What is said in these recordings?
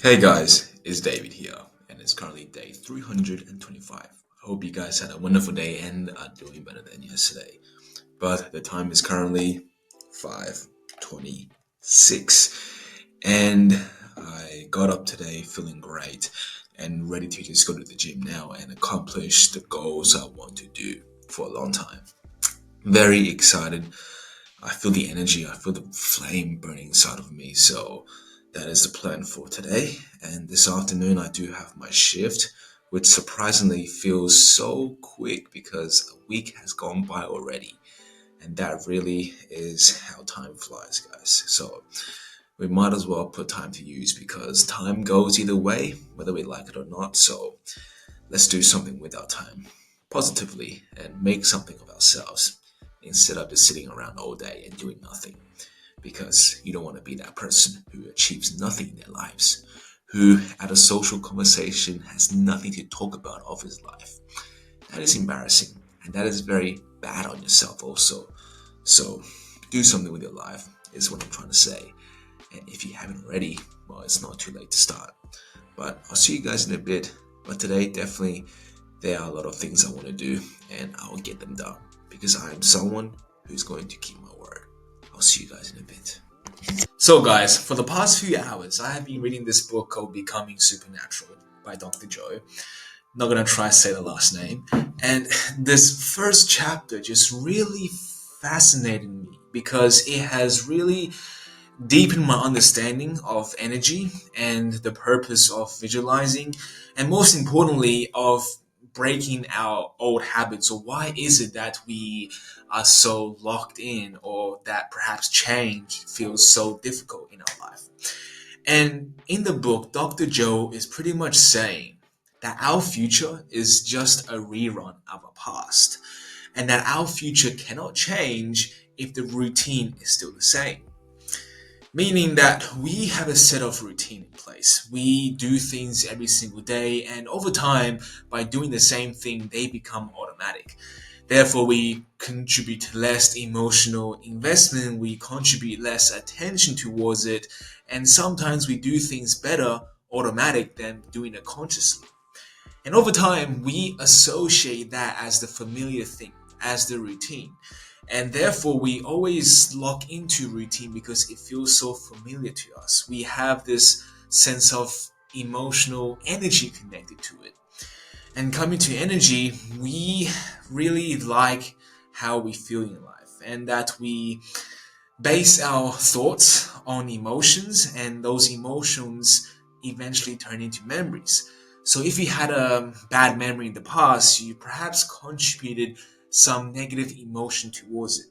Hey guys, it's David here, and it's currently day 325. I hope you guys had a wonderful day and are doing better than yesterday. But the time is currently 5:26, and I got up today feeling great and ready to just go to the gym now and accomplish the goals I want to do for a long time. Very excited. I feel the energy, I feel the flame burning inside of me. So that is the plan for today. And this afternoon, I do have my shift, which surprisingly feels so quick because a week has gone by already. And that really is how time flies, guys. So we might as well put time to use because time goes either way, whether we like it or not. So let's do something with our time positively and make something of ourselves instead of just sitting around all day and doing nothing. Because you don't want to be that person who achieves nothing in their lives, who at a social conversation has nothing to talk about of his life. That is embarrassing and that is very bad on yourself also. So do something with your life is what I'm trying to say. And if you haven't already, well, it's not too late to start. But I'll see you guys in a bit. But today, definitely, there are a lot of things I want to do, and I'll get them done because I am someone who's going to keep my word. I'll see you guys in a bit. So, guys, for the past few hours, I have been reading this book called Becoming Supernatural by Dr. Joe. Not gonna try to say the last name. And this first chapter just really fascinated me because it has really deepen my understanding of energy and the purpose of visualizing, and most importantly, of breaking our old habits. Or why is it that we are so locked in, or that perhaps change feels so difficult in our life? And in the book, Dr. Joe is pretty much saying that our future is just a rerun of our past, and that our future cannot change if the routine is still the same. Meaning that we have a set of routine in place. We do things every single day, and over time, by doing the same thing, they become automatic. Therefore, we contribute less emotional investment, we contribute less attention towards it, and sometimes we do things better automatic than doing it consciously. And over time, we associate that as the familiar thing, as the routine. And therefore, we always lock into routine because it feels so familiar to us. We have this sense of emotional energy connected to it. And coming to energy, we really like how we feel in life, and that we base our thoughts on emotions, and those emotions eventually turn into memories. So if you had a bad memory in the past, you perhaps contributed some negative emotion towards it.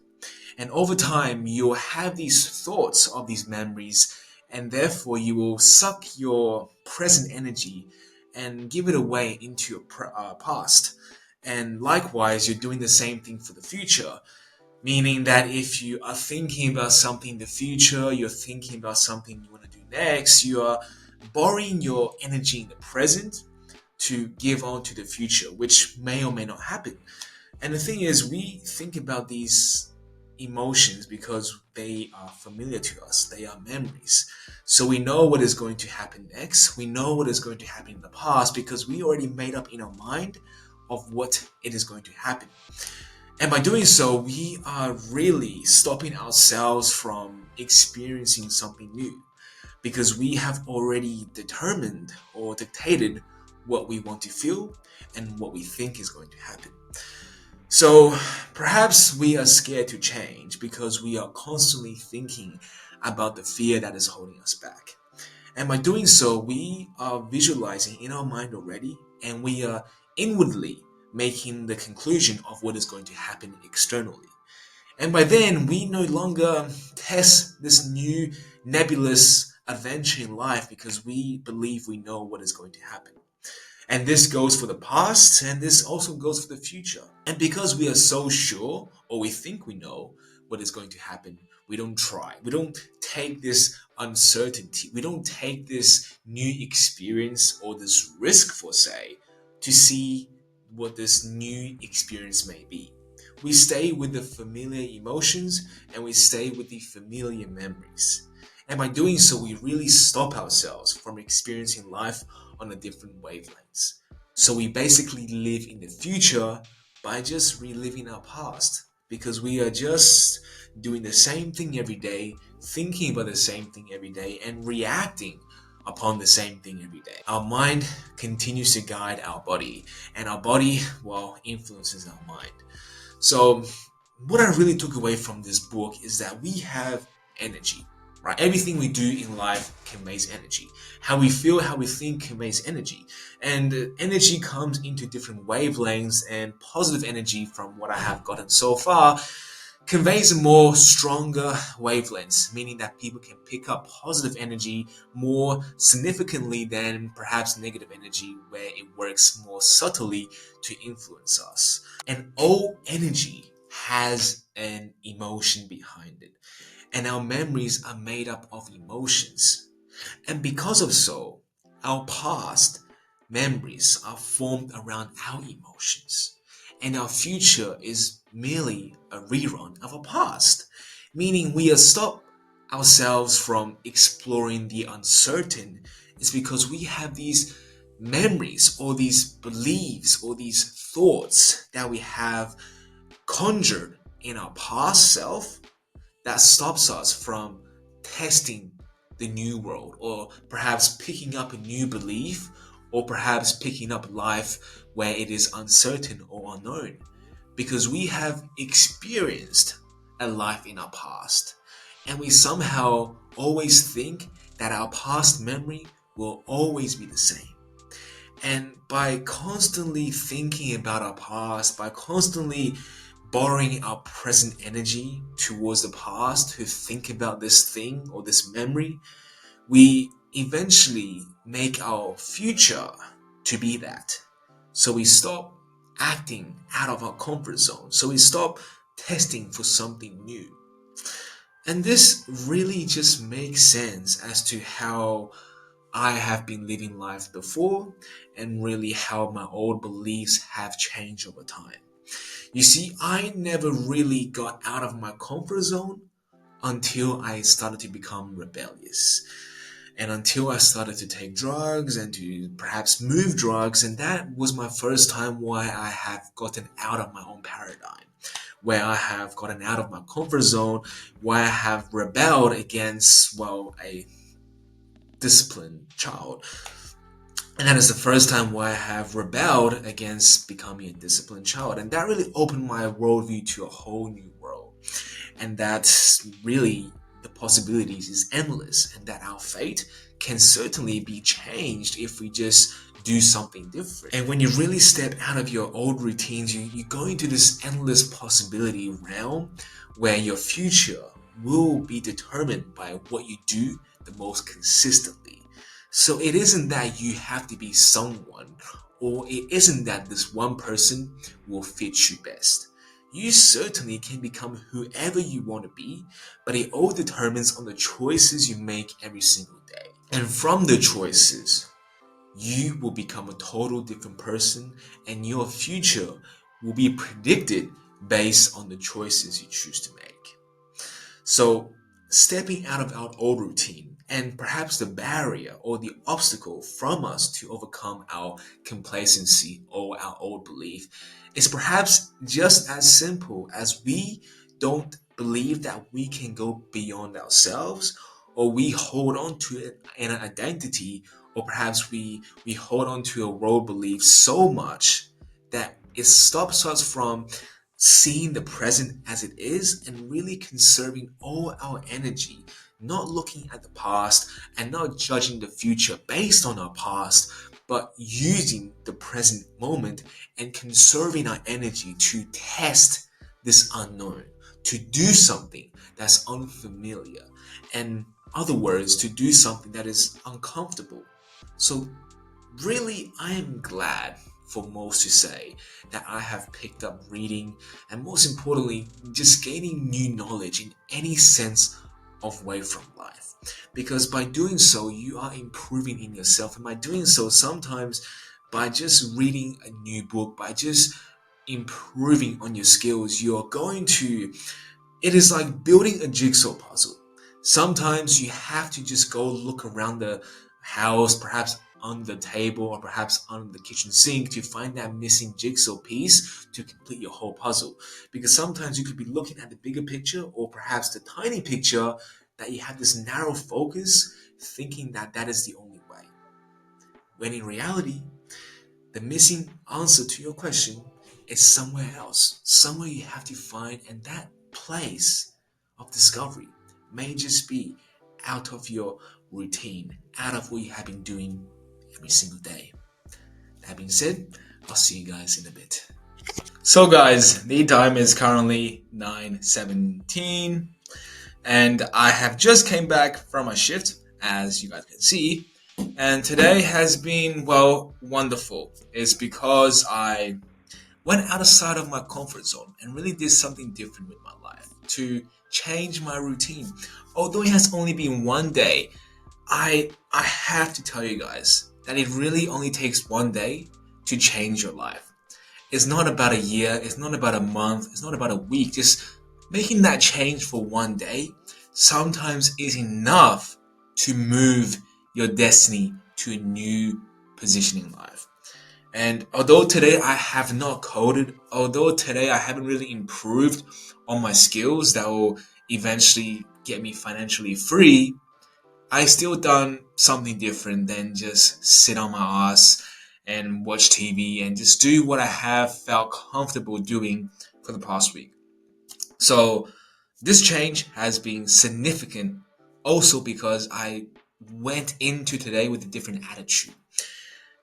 And over time, you'll have these thoughts of these memories, and therefore you will suck your present energy and give it away into your past. And likewise, you're doing the same thing for the future. Meaning that if you are thinking about something in the future, you're thinking about something you want to do next, you are borrowing your energy in the present to give on to the future, which may or may not happen. And the thing is, we think about these emotions because they are familiar to us, they are memories. So we know what is going to happen next, we know what is going to happen in the past because we already made up in our mind of what it is going to happen. And by doing so, we are really stopping ourselves from experiencing something new because we have already determined or dictated what we want to feel and what we think is going to happen. So perhaps we are scared to change because we are constantly thinking about the fear that is holding us back. And by doing so, we are visualizing in our mind already, and we are inwardly making the conclusion of what is going to happen externally. And by then, we no longer test this new nebulous adventure in life because we believe we know what is going to happen. And this goes for the past, and this also goes for the future. And because we are so sure, or we think we know what is going to happen, we don't try. We don't take this uncertainty. We don't take this new experience or this risk, for say, to see what this new experience may be. We stay with the familiar emotions and we stay with the familiar memories. And by doing so, we really stop ourselves from experiencing life on a different wavelengths. So we basically live in the future by just reliving our past because we are just doing the same thing every day, thinking about the same thing every day, and reacting upon the same thing every day. Our mind continues to guide our body, and our body, well, influences our mind. So, what I really took away from this book is that we have energy, right? Everything we do in life conveys energy. How we feel, how we think conveys energy. And energy comes into different wavelengths, and positive energy, from what I have gotten so far, conveys a more stronger wavelengths, meaning that people can pick up positive energy more significantly than perhaps negative energy, where it works more subtly to influence us. And all energy has an emotion behind it, and our memories are made up of emotions. And because of so, our past memories are formed around our emotions, and our future is merely a rerun of our past, meaning we have stopped ourselves from exploring the uncertain. It's because we have these memories or these beliefs or these thoughts that we have conjured in our past self that stops us from testing the new world, or perhaps picking up a new belief, or perhaps picking up life where it is uncertain or unknown, because we have experienced a life in our past, and we somehow always think that our past memory will always be the same. And by constantly thinking about our past, by constantly borrowing our present energy towards the past to think about this thing or this memory, we eventually make our future to be that. So we stop acting out of our comfort zone. So we stop testing for something new. And this really just makes sense as to how I have been living life before, and really how my old beliefs have changed over time. You see, I never really got out of my comfort zone until I started to become rebellious. And until I started to take drugs and to perhaps move drugs, and that was my first time where I have gotten out of my own paradigm, where I have gotten out of my comfort zone, where I have rebelled against, well, a disciplined child. And that is the first time where I have rebelled against becoming a disciplined child. And that really opened my worldview to a whole new world. And that's really, the possibilities is endless, and that our fate can certainly be changed if we just do something different. And when you really step out of your old routines, you go into this endless possibility realm where your future will be determined by what you do the most consistently. So it isn't that you have to be someone, or it isn't that this one person will fit you best. You certainly can become whoever you want to be, but it all determines on the choices you make every single day. And from the choices, you will become a total different person, and your future will be predicted based on the choices you choose to make. So, stepping out of our old routine, and perhaps the barrier or the obstacle from us to overcome our complacency or our old belief, is perhaps just as simple as we don't believe that we can go beyond ourselves, or we hold on to an identity, or perhaps we hold on to a world belief so much that it stops us from seeing the present as it is and really conserving all our energy, not looking at the past and not judging the future based on our past, but using the present moment and conserving our energy to test this unknown, to do something that's unfamiliar, and other words, to do something that is uncomfortable. So really, I am glad for most to say that I have picked up reading, and most importantly, just gaining new knowledge in any sense of way from life. Because by doing so, you are improving in yourself. And by doing so, sometimes by just reading a new book, by just improving on your skills, you're going to, it is like building a jigsaw puzzle. Sometimes you have to just go look around the house, perhaps under the table or perhaps under the kitchen sink to find that missing jigsaw piece to complete your whole puzzle. Because sometimes you could be looking at the bigger picture or perhaps the tiny picture that you have this narrow focus thinking that that is the only way. When in reality, the missing answer to your question is somewhere else, somewhere you have to find, and that place of discovery may just be out of your routine, out of what you have been doing every single day. That being said, I'll see you guys in a bit. So guys, the time is currently 9:17 and I have just came back from a shift, as you guys can see, and today has been, well, wonderful. It's because I went outside of my comfort zone and really did something different with my life to change my routine. Although it has only been one day, I have to tell you guys that it really only takes one day to change your life. It's not about a year, it's not about a month, it's not about a week. Just making that change for one day sometimes is enough to move your destiny to a new position in life. And although today I have not coded, although today I haven't really improved on my skills that will eventually get me financially free, I still done something different than just sit on my ass and watch TV and just do what I have felt comfortable doing for the past week. So this change has been significant also because I went into today with a different attitude.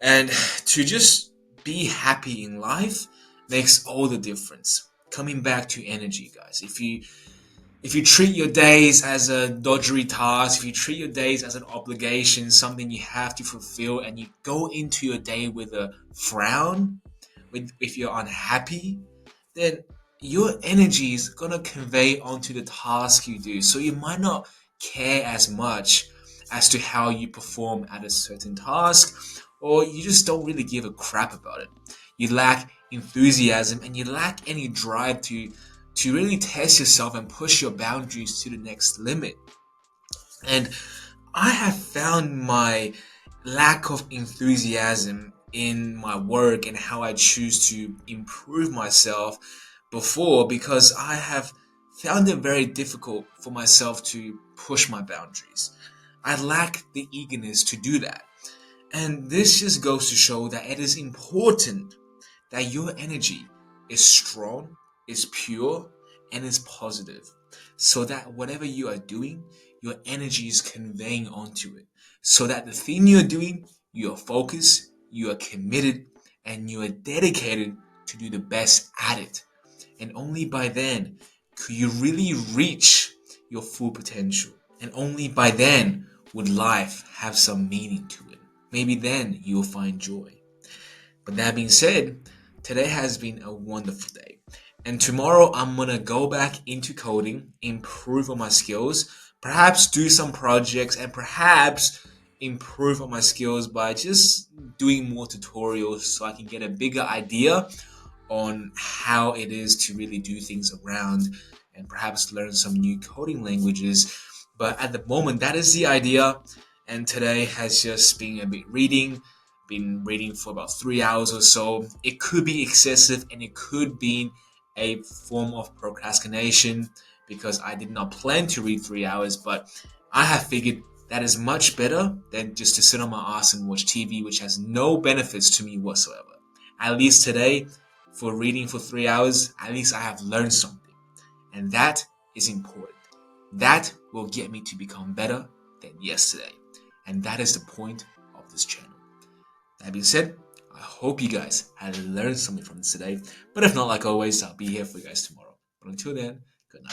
And to just be happy in life makes all the difference. Coming back to energy, guys. If you treat your days as a dodgery task, if you treat your days as an obligation, something you have to fulfill, and you go into your day with a frown, if you're unhappy, then your energy is gonna convey onto the task you do. So you might not care as much as to how you perform at a certain task, or you just don't really give a crap about it. You lack enthusiasm and you lack any drive to really test yourself and push your boundaries to the next limit. And I have found my lack of enthusiasm in my work and how I choose to improve myself before because I have found it very difficult for myself to push my boundaries. I lack the eagerness to do that. And this just goes to show that it is important that your energy is strong, is pure, and is positive. So that whatever you are doing, your energy is conveying onto it. So that the thing you're doing, you are focused, you are committed, and you are dedicated to do the best at it. And only by then could you really reach your full potential. And only by then would life have some meaning to it. Maybe then you'll find joy. But that being said, today has been a wonderful day. And tomorrow I'm gonna go back into coding, improve on my skills, perhaps do some projects, and perhaps improve on my skills by just doing more tutorials so I can get a bigger idea on how it is to really do things around and perhaps learn some new coding languages. But at the moment, that is the idea. And today has just been a bit reading, been reading for about 3 hours or so. It could be excessive and it could be a form of procrastination because I did not plan to read 3 hours, but I have figured that is much better than just to sit on my ass and watch TV, which has no benefits to me whatsoever. At least today, for reading for 3 hours, at least I have learned something. And that is important. That will get me to become better than yesterday. And that is the point of this channel. That being said, I hope you guys had learned something from this today. But if not, like always, I'll be here for you guys tomorrow. But until then, good night.